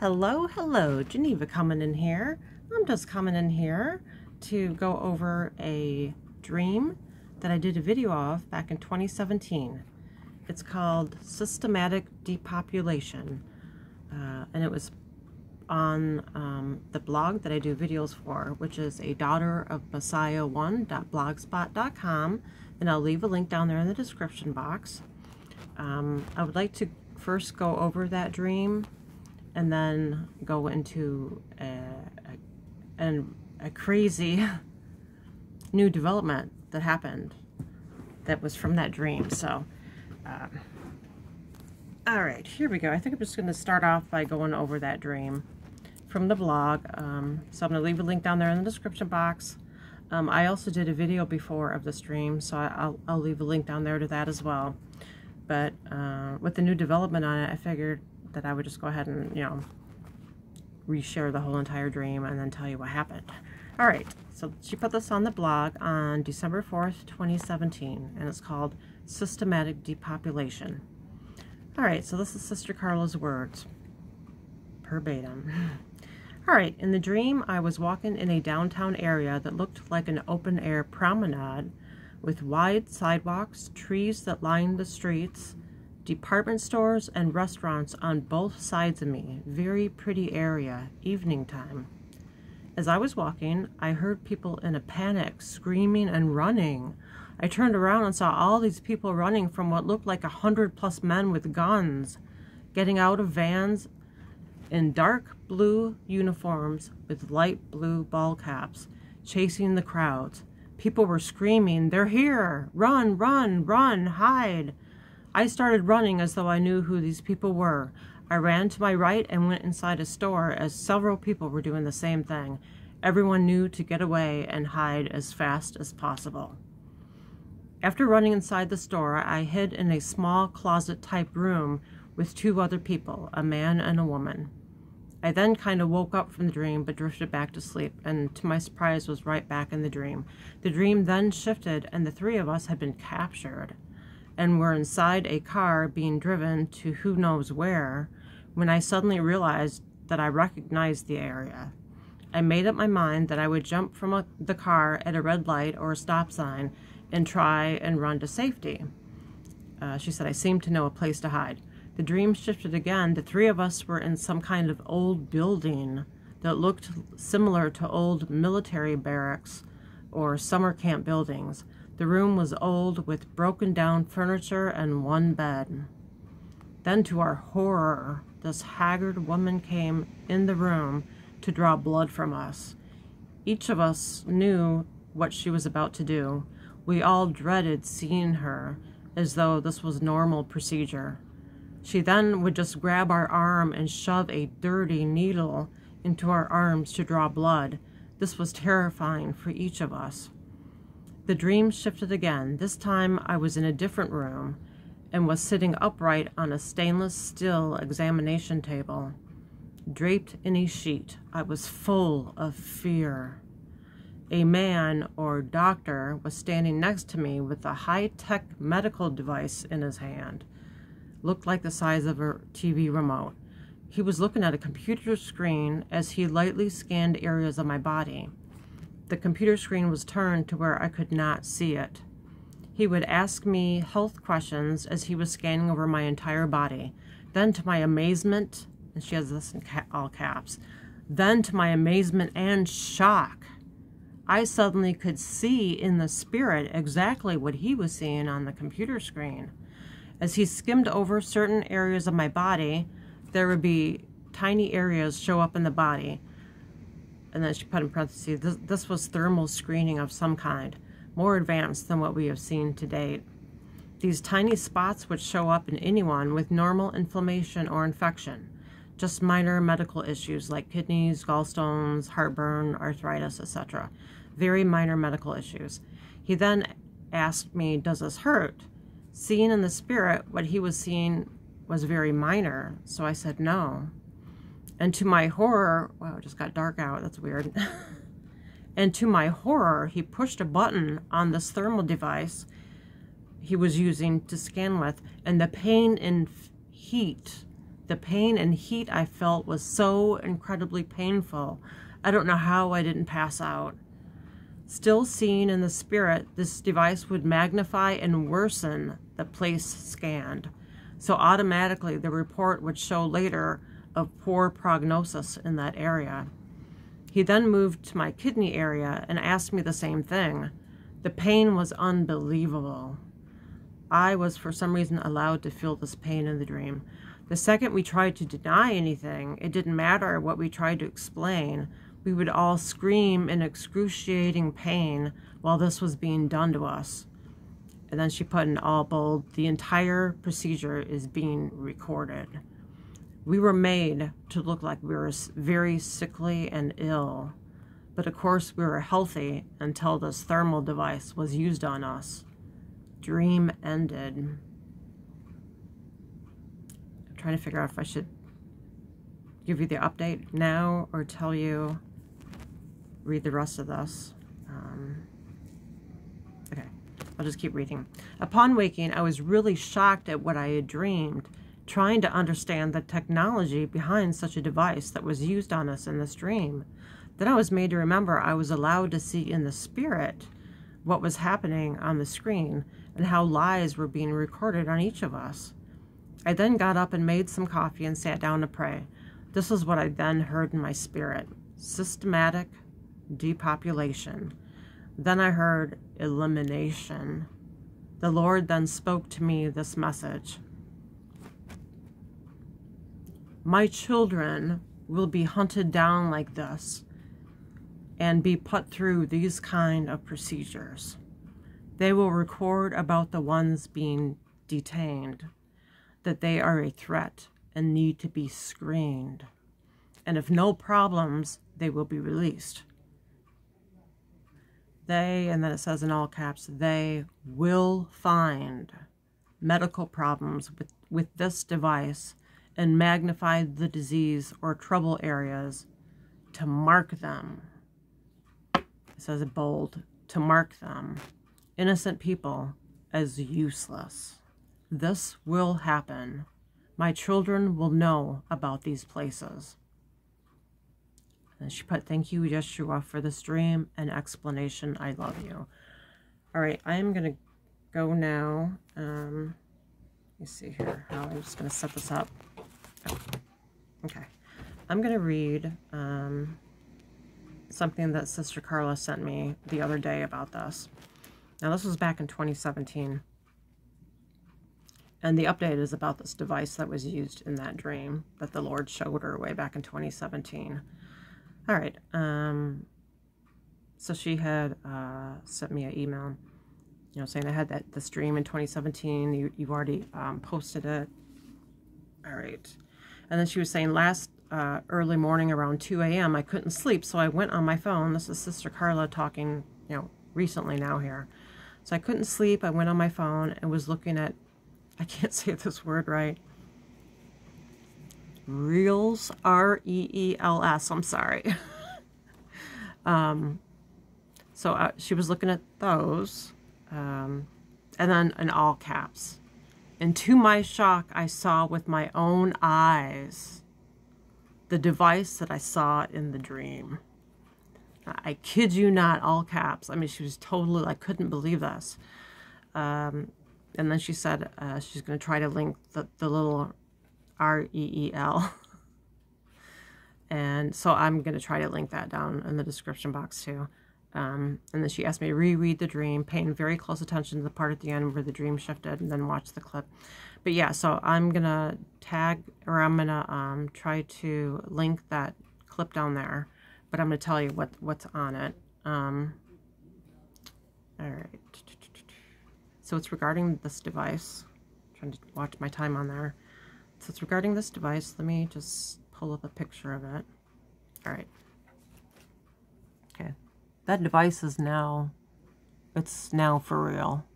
Hello, Geneva coming in here. I'm just coming in here to go over a dream that I did a video of back in 2017. It's called Systematic Depopulation, and it was on the blog that I do videos for, which is a daughter of Messiah1.blogspot.com, and I'll leave a link down there in the description box. I would like to first go over that dream and then go into a crazy new development that happened that was from that dream. So, all right, here we go. I think I'm just going to start off by going over that dream from the blog. So I'm going to leave a link down there in the description box. I also did a video before of this dream, so I'll leave a link down there to that as well. But with the new development on it, I figured that I would just go ahead and, reshare the whole entire dream and then tell you what happened. All right, so she put this on the blog on December 4th, 2017, and it's called Systematic Depopulation. All right, so this is Sister Carla's words, verbatim. All right, in the dream, I was walking in a downtown area that looked like an open-air promenade with wide sidewalks, trees that lined the streets, department stores and restaurants on both sides of me. Very pretty area, evening time. As I was walking, I heard people in a panic, screaming and running. I turned around and saw all these people running from what looked like 100+ men with guns, getting out of vans in dark blue uniforms with light blue ball caps, chasing the crowds. People were screaming, "They're here! Run, run, run, hide!" I started running as though I knew who these people were. I ran to my right and went inside a store as several people were doing the same thing. Everyone knew to get away and hide as fast as possible. After running inside the store, I hid in a small closet-type room with two other people, a man and a woman. I then kind of woke up from the dream but drifted back to sleep, and to my surprise was right back in the dream. The dream then shifted and the three of us had been captured and were inside a car being driven to who knows where when I suddenly realized that I recognized the area. I made up my mind that I would jump from the car at a red light or a stop sign and try and run to safety. She said, I seemed to know a place to hide. The dream shifted again. The three of us were in some kind of old building that looked similar to old military barracks or summer camp buildings. The room was old with broken down furniture and one bed. Then to our horror, this haggard woman came in the room to draw blood from us. Each of us knew what she was about to do. We all dreaded seeing her as though this was normal procedure. She then would just grab our arm and shove a dirty needle into our arms to draw blood. This was terrifying for each of us. The dream shifted again. This time I was in a different room and was sitting upright on a stainless steel examination table, draped in a sheet. I was full of fear. A man or doctor was standing next to me with a high-tech medical device in his hand. Looked like the size of a TV remote. He was looking at a computer screen as he lightly scanned areas of my body. The computer screen was turned to where I could not see it. He would ask me health questions as he was scanning over my entire body. Then to my amazement, and she has this in all caps, then to my amazement and shock, I suddenly could see in the spirit exactly what he was seeing on the computer screen. As he skimmed over certain areas of my body, there would be tiny areas show up in the body. And then she put in parentheses, this was thermal screening of some kind, more advanced than what we have seen to date. These tiny spots would show up in anyone with normal inflammation or infection, just minor medical issues like kidneys, gallstones, heartburn, arthritis, etc. Very minor medical issues. He then asked me, does this hurt? Seeing in the spirit, what he was seeing was very minor, so I said no. And to my horror, wow, it just got dark out, that's weird. And to my horror, he pushed a button on this thermal device he was using to scan with, and the pain and heat The pain and heat I felt was so incredibly painful. I don't know how I didn't pass out. Still seen in the spirit, this device would magnify and worsen the place scanned. So automatically the report would show later of poor prognosis in that area. He then moved to my kidney area and asked me the same thing. The pain was unbelievable. I was for some reason allowed to feel this pain in the dream. The second we tried to deny anything, it didn't matter what we tried to explain. We would all scream in excruciating pain while this was being done to us. And then she put in all bold, the entire procedure is being recorded. We were made to look like we were very sickly and ill. But of course we were healthy until this thermal device was used on us. Dream ended. I'm trying to figure out if I should give you the update now or tell you, read the rest of this. Okay, I'll just keep reading. Upon waking, I was really shocked at what I had dreamed, trying to understand the technology behind such a device that was used on us in this dream. Then I was made to remember I was allowed to see in the spirit what was happening on the screen and how lies were being recorded on each of us. I then got up and made some coffee and sat down to pray. This is what I then heard in my spirit. Systematic depopulation. Then I heard elimination. The Lord then spoke to me this message. My children will be hunted down like this and be put through these kind of procedures. They will record about the ones being detained, that they are a threat and need to be screened. And if no problems, they will be released. They, and then it says in all caps, they will find medical problems with this device and magnify the disease or trouble areas to mark them. It says it bold, to mark them, innocent people, as useless. This will happen. My children will know about these places. And she put, thank you, Yeshua, for this dream and explanation. I love you. All right, I am going to go now. Let me see here how I'm just going to set this up. Oh, okay. I'm going to read something that Sister Carla sent me the other day about this. Now, this was back in 2017. And the update is about this device that was used in that dream that the Lord showed her way back in 2017. All right, so she had sent me an email, you know, saying I had this stream in 2017. You've already posted it. All right, and then she was saying last early morning around 2 a.m. I couldn't sleep, so I went on my phone. This is Sister Carla talking, you know, recently now here. So I couldn't sleep. I went on my phone and was looking at, I can't say this word right. Reels, R-E-E-L-S, I'm sorry. So she was looking at those, and then in all caps. And to my shock, I saw with my own eyes the device that I saw in the dream. I kid you not, all caps. I mean, she was totally, I couldn't believe this. And then she said she's going to try to link the little R-E-E-L. And so I'm going to try to link that down in the description box too. And then she asked me to reread the dream, paying very close attention to the part at the end where the dream shifted, and then watch the clip. But yeah, so I'm going to tag, or I'm going to try to link that clip down there. But I'm going to tell you what's on it. All right. So it's regarding this device. I'm trying to watch my time on there. So it's regarding this device. Let me just pull up a picture of it. All right. Okay. That device is now, it's now for real.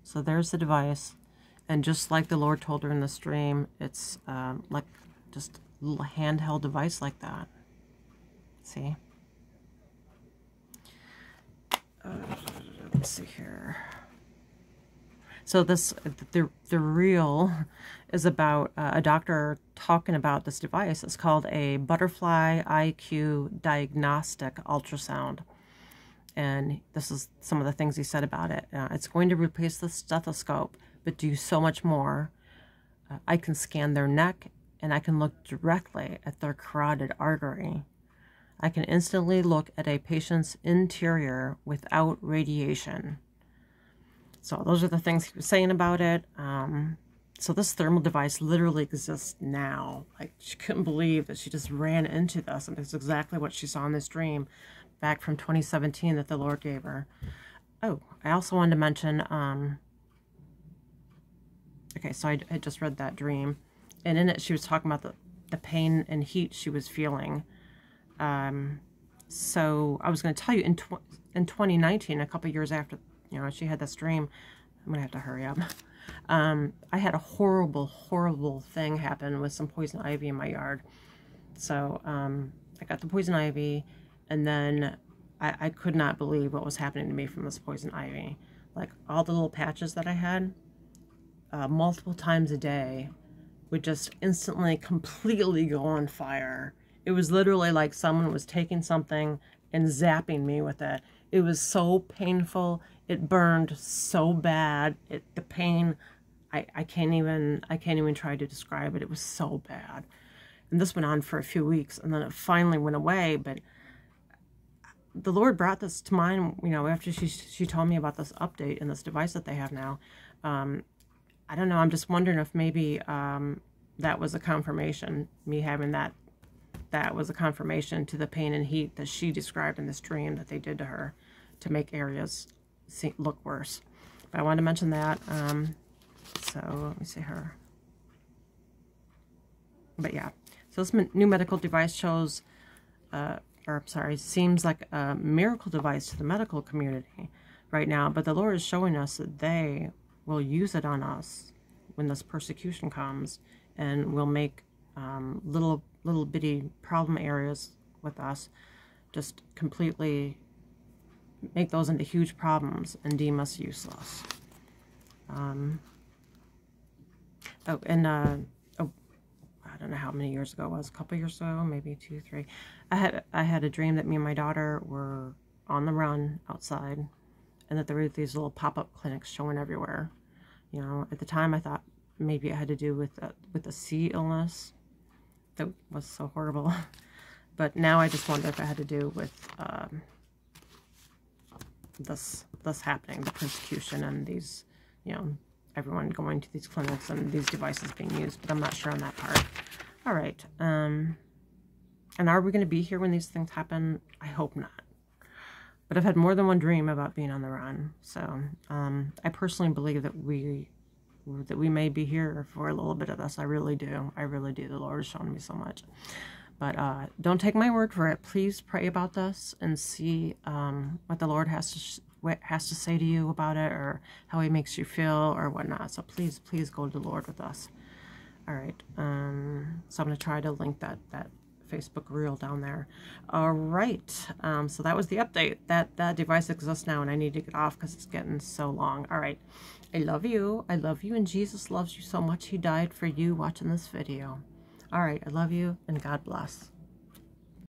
So there's the device. And just like the Lord told her in the stream, it's like just a little handheld device like that. See? Let's see here. So the reel is about a doctor talking about this device. It's called a butterfly IQ diagnostic ultrasound. And this is some of the things he said about it. It's going to replace the stethoscope, but do so much more. I can scan their neck, and I can look directly at their carotid artery. I can instantly look at a patient's interior without radiation. So those are the things he was saying about it. So this thermal device literally exists now. Like, she couldn't believe that she just ran into this, and it's exactly what she saw in this dream back from 2017 that the Lord gave her. Oh, I also wanted to mention, okay, so I just read that dream, and in it she was talking about the pain and heat she was feeling. So I was going to tell you, in 2019, a couple years after, you know, she had this dream, I'm going to have to hurry up. I had a horrible, horrible thing happen with some poison ivy in my yard. So I got the poison ivy, and then I could not believe what was happening to me from this poison ivy. Like, all the little patches that I had, multiple times a day, would just instantly, completely go on fire. It was literally like someone was taking something and zapping me with it. It was so painful. It burned so bad. The pain, I can't even try to describe it. It was so bad. And this went on for a few weeks, and then it finally went away. But the Lord brought this to mind, you know, after she told me about this update and this device that they have now. I don't know. I'm just wondering if maybe that was a confirmation, me having that was a confirmation to the pain and heat that she described in this dream that they did to her to make areas look worse. But I wanted to mention that. So let me see her. But yeah, so this new medical device shows, seems like a miracle device to the medical community right now. But the Lord is showing us that they will use it on us when this persecution comes, and will make little bitty problem areas with us, just completely make those into huge problems and deem us useless. I don't know how many years ago it was, a couple years ago, maybe 2, 3. I had a dream that me and my daughter were on the run outside, and that there were these little pop-up clinics showing everywhere. You know, at the time I thought maybe it had to do with the sea illness that was so horrible. But now I just wonder if it had to do with this happening, the persecution, and these, you know, everyone going to these clinics and these devices being used. But I'm not sure on that part. All right. And are we going to be here when these things happen? I hope not. But I've had more than one dream about being on the run. So I personally believe that we may be here for a little bit of this. I really do. I really do. The Lord has shown me so much. But don't take my word for it. Please pray about this and see what the Lord has to say to you about it, or how he makes you feel, or whatnot. So please go to the Lord with us. All right. So I'm going to try to link that Facebook reel down there. All right. So that was the update. That device exists now, and I need to get off because it's getting so long. All right. I love you. I love you, and Jesus loves you so much. He died for you watching this video. All right. I love you, and God bless.